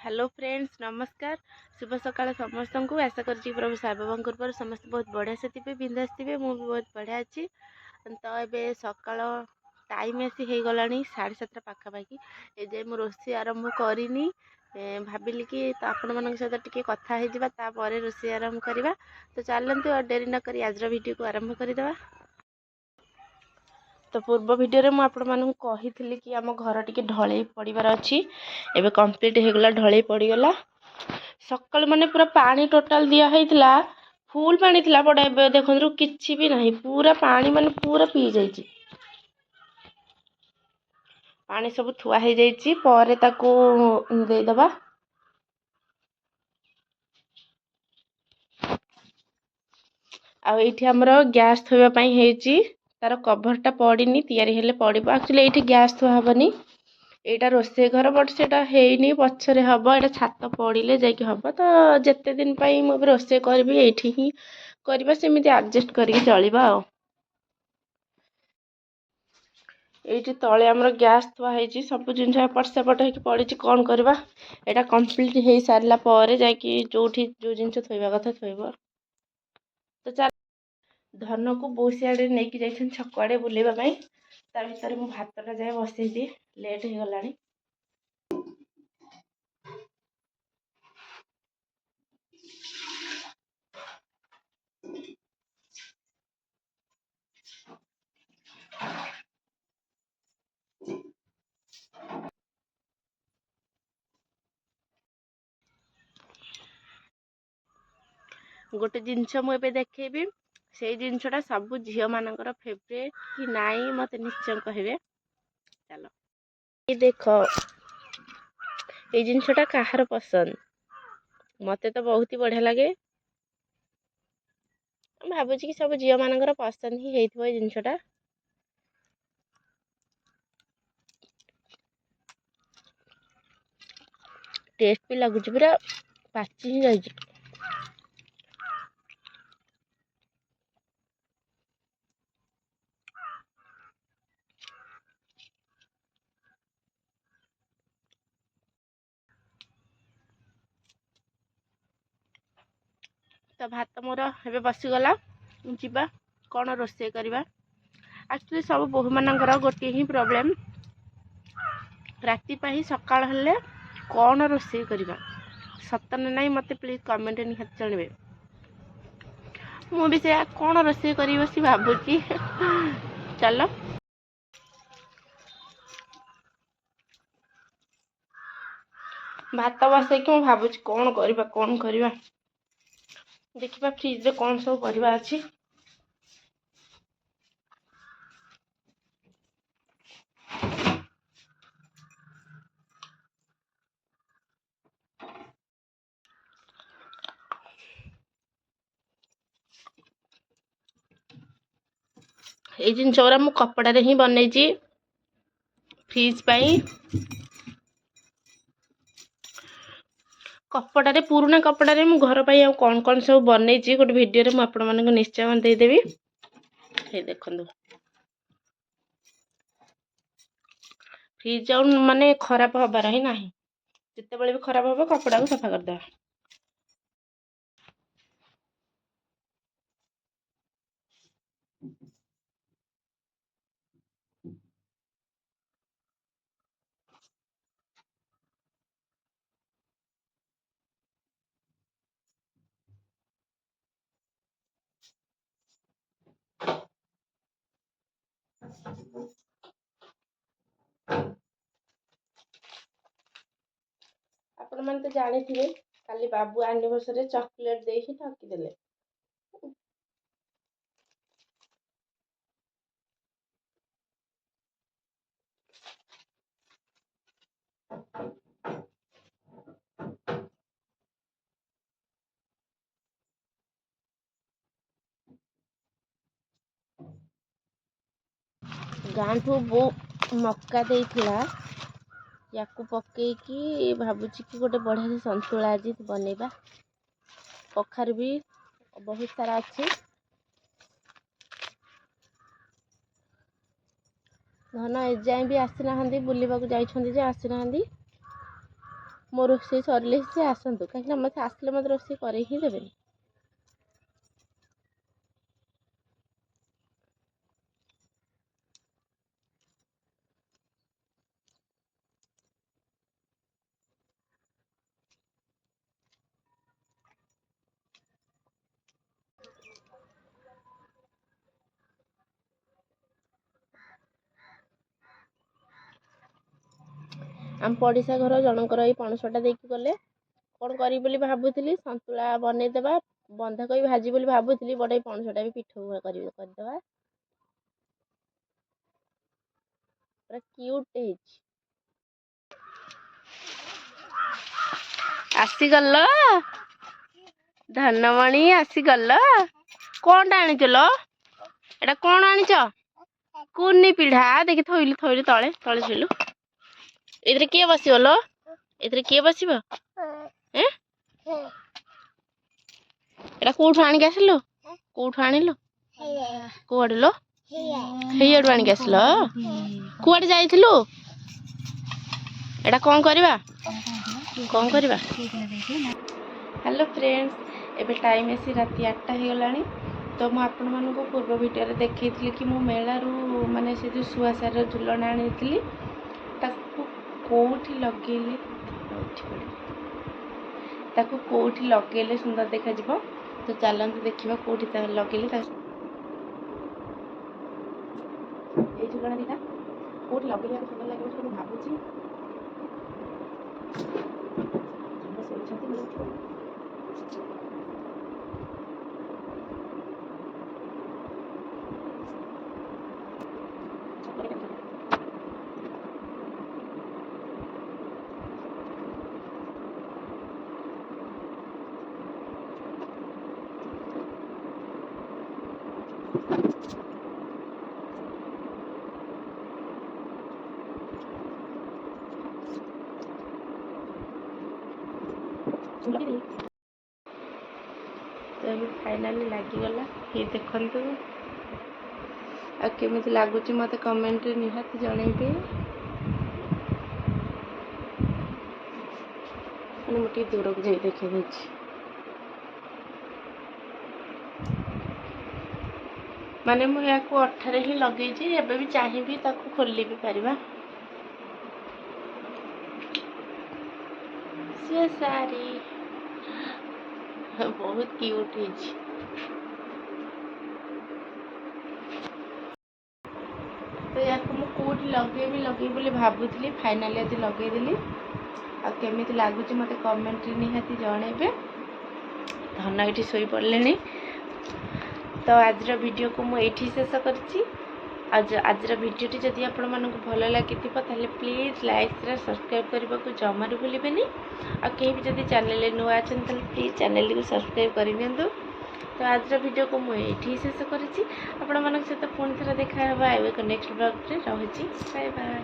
Hello friends नमस्कार शुभ सकाळ समस्त को आशा कर प्रभु साई बाबा कृपा समस्त बहुत बढ़िया से थे बिंदास थे मुझे बहुत बढ़िया अच्छी तो ये सका टाइम आसी हो गला 7:30 पाखापाखि ए मु रोषे आरंभ करनी भाविली कि तो आपण मान सहित टी कथा रोषे आरंभ करवा तो चलते डेरी नक आज वीडियो को आरंभ करदे। तो पूर्व वीडियो में आपण मानू कही कि आम घर टी ढल पड़ार अच्छी एवं कम्प्लीट होगला ढल पड़गला सकाल माने पूरा पानी टोटाल दिया फुल पानी थिला बड़ा ए देखु किसी भी नहीं पूरा पानी माने पूरा पी जाइए पानी सब थुआ हो जाइए पर ताकू देदबा आठी आमर गैस थोड़ी तार कभरटा पड़नी तैयारी हेले पड़ो एक्चुअली ये गैस थुआ हेनी यहाँ रोषे घर बट से है पछरे हम यहाँ छात पड़े जाकि हम तो जिते दिन मुझे रोषे करी ये ही करवा सेमती एडजस्ट करके चलवा ये तले आमर गैस थुआई सब जिन एपट सेपट हो पड़ी कौन करवा यहाँ कम्प्लीट हो सारापर जा जो जिन थोवा कथा थोब तो चल धन को बहुत सियाड़े नहीं जाइए छक आड़े बुलवाई ता भर मु भातटा जाए बसई लेट हो गला। गोटे जिनस मुझे देखी से जिनसटा सब झील मानकर फेवरेट कि नाई मत निश्चय कहे चलो ये देख ये जिनसटा कहार पसंद मत तो बहुत ही बढ़िया लगे भावुँ कि सब झील मानकर पसंद ही हो जिनसटा टेस्ट भी लगुच पूरा पाची ही जाइए तो भात मोर ए बसीगला जा कौन रोषे करवा एक्चुअली सब बोहू मानकर गोटे ही प्रोब्लेम राति सकाळ हेले कौन रोषे करवा सतन नहीं मत प्लीज कमेंट निहाती जानवे मुझे से कौन रोषे करी बसी भावुची चलो भात बसैकी मुझे भावुची कौन करवा देखा फ्रिज रे कौन सब परिवा अच्छी ये जिन मु कपड़ा रे ही बनई फ्रिज पाई कपड़ा रे पुराना कपड़ा रे मु घर पाई कौन कौन सब बनई गोटे वीडियो रे मु आपण मानक निश्चय देदेवी हे देखंदु फ्रिज माने खराब हबार ही नहीं जिते बड़े भी खराब हम कपड़ा को सफा करदे आपण मन तो जानी थे काली बाबू एनिवर्सरी चॉकलेट दे ही ठकी देले गांठू बो मक्का देइथिला याकू पकईकी भावुची कि गोटे बढ़िया से संतुला आज बनइबा कखार भी बहुत सारा अच्छी धन एजाए भी आसी ना बुलवाक जाइछन्ति जे आसी ना ମୋ ରୋଷେଇ ସରିଲେ ସେ ଆସନ୍ତୁ, କାହିଁକିନା ମୋତେ ଆସିଲେ ମୋତେ ରୋଷେଇ କରେଇ ହିଁ ଦେବେନି। ଆମ ପଡ଼ିଶା ଘର ଜଣଙ୍କର ଏଇ ପଣସଟା ଦେଇକି ଗଲେ। କ'ଣ କରିବି ବୋଲି ଭାବୁଥିଲି, ସନ୍ତୁଳା ବନେଇଦେବା, ବନ୍ଧାକୋବି ଭାଜି ବୋଲି ଭାବୁଥିଲି, ବଡ଼ ଏଇ ପଣସଟା ବି ପିଠଉ କରିଦେବା। ପୁରା କ୍ୟୁଟ୍ ହେଇଛି। ଆସିଗଲ ଧନମଣି, ଆସିଗଲ। କ'ଣଟା ଆଣିଛ ଲୋ? ଏଇଟା କ'ଣ ଆଣିଛ? କୁନି ପିଢା ଦେଖି ଥୋଇଲୁ ତଳେ ତଳେ ଥୋଇଲୁ। ଏଥିରେ କିଏ ବସିବ ଲୋ? ଏଥିରେ କିଏ ବସିବ? ଏଟା କୋଉଠୁ ଆଣିକି ଆସିଲୁ? କୋଉଠୁ ଆଣିଲୁ? କୁଆଡେ ଲୋ? ହେଇଆଡୁ ଆଣିକି ଆସିଲ? କୁଆଡେ ଯାଇଥିଲୁ? ଏଟା କ'ଣ କରିବା? ହ୍ୟାଲୋ ଫ୍ରେଣ୍ଡସ୍, ଏବେ ଟାଇମ୍ ଆସି ରାତି 8ଟା ହେଇଗଲାଣି। ତ ମୁଁ ଆପଣମାନଙ୍କୁ ପୂର୍ବ ଭିଡ଼ିଓରେ ଦେଖେଇଥିଲି କି ମୁଁ ମେଳାରୁ ମାନେ ସେ ଯେଉଁ ଶୁଆଶାରୀର ଝୁଲଣା ଆଣିଥିଲି, ତାକୁ କେଉଁଠି ଲଗେଇଲେ ସୁନ୍ଦର ଦେଖାଯିବ। ତ ଚାଲନ୍ତୁ ଦେଖିବା କେଉଁଠି ଲଗେଇଲେ ଏଇ ଝୁଲଣା ଦିଟା କେଉଁଠି ଲଗେଇଲେ ସୁନ୍ଦର ଲାଗିବ ବୋଲି ମୁଁ ଭାବୁଛି। ତ ଏବେ ଫାଇନାଲି ଲାଗିଗଲା। ଇଏ ଦେଖନ୍ତୁ, ଆଉ କେମିତି ଲାଗୁଛି ମୋତେ କମେଣ୍ଟରେ ନିହାତି ଜଣେଇବେ। ମୁଁ ଟିକେ ଦୂରକୁ ଯାଇ ଦେଖେଇ ଦେଇଛି। ମାନେ ମୁଁ ଏହାକୁ ଅଠାରେ ହିଁ ଲଗେଇଛି, ଏବେ ବି ଚାହିଁବି ତାକୁ ଖୋଲି ବି ପାରିବା। ସେ ଶାଢ଼ୀ ବହୁତ କ୍ୟୁଟ୍ ହେଇଛି। ତ ୟାକୁ ମୁଁ କେଉଁଠି ଲଗେଇବି ବୋଲି ଭାବୁଥିଲି, ଫାଇନାଲି ଆଜି ଲଗେଇଦେଲି। ଆଉ କେମିତି ଲାଗୁଛି ମୋତେ କମେଣ୍ଟରେ ନିହାତି ଜଣେଇବେ। ଧନ ଏଇଠି ଶୋଇପଡ଼ିଲେଣି। ତ ଆଜିର ଭିଡ଼ିଓକୁ ମୁଁ ଏଇଠି ଶେଷ କରିଛି। ଆଜିର ଭିଡ଼ିଓଟି ଯଦି ଆପଣମାନଙ୍କୁ ଭଲ ଲାଗିଥିବ ତାହେଲେ ପ୍ଲିଜ୍ ଲାଇକ୍ ସେୟାର ସବସ୍କ୍ରାଇବ୍ କରିବାକୁ ଜମାରୁ ଭୁଲିବେନି। ଆଉ କେହି ବି ଯଦି ଚ୍ୟାନେଲରେ ନୂଆ ଅଛନ୍ତି ତାହେଲେ ପ୍ଲିଜ୍ ଚ୍ୟାନେଲଟିକୁ ସବସ୍କ୍ରାଇବ୍ କରିନିଅନ୍ତୁ। ତ ଆଜିର ଭିଡ଼ିଓକୁ ମୁଁ ଏଇଠି ଶେଷ କରିଛି। ଆପଣମାନଙ୍କ ସହିତ ପୁଣି ଥରେ ଦେଖା ହେବା ଆଉ ଏକ ନେକ୍ସଟ ବ୍ଲଗ୍ରେ। ରହୁଛି, ବାଏ ବାଏ।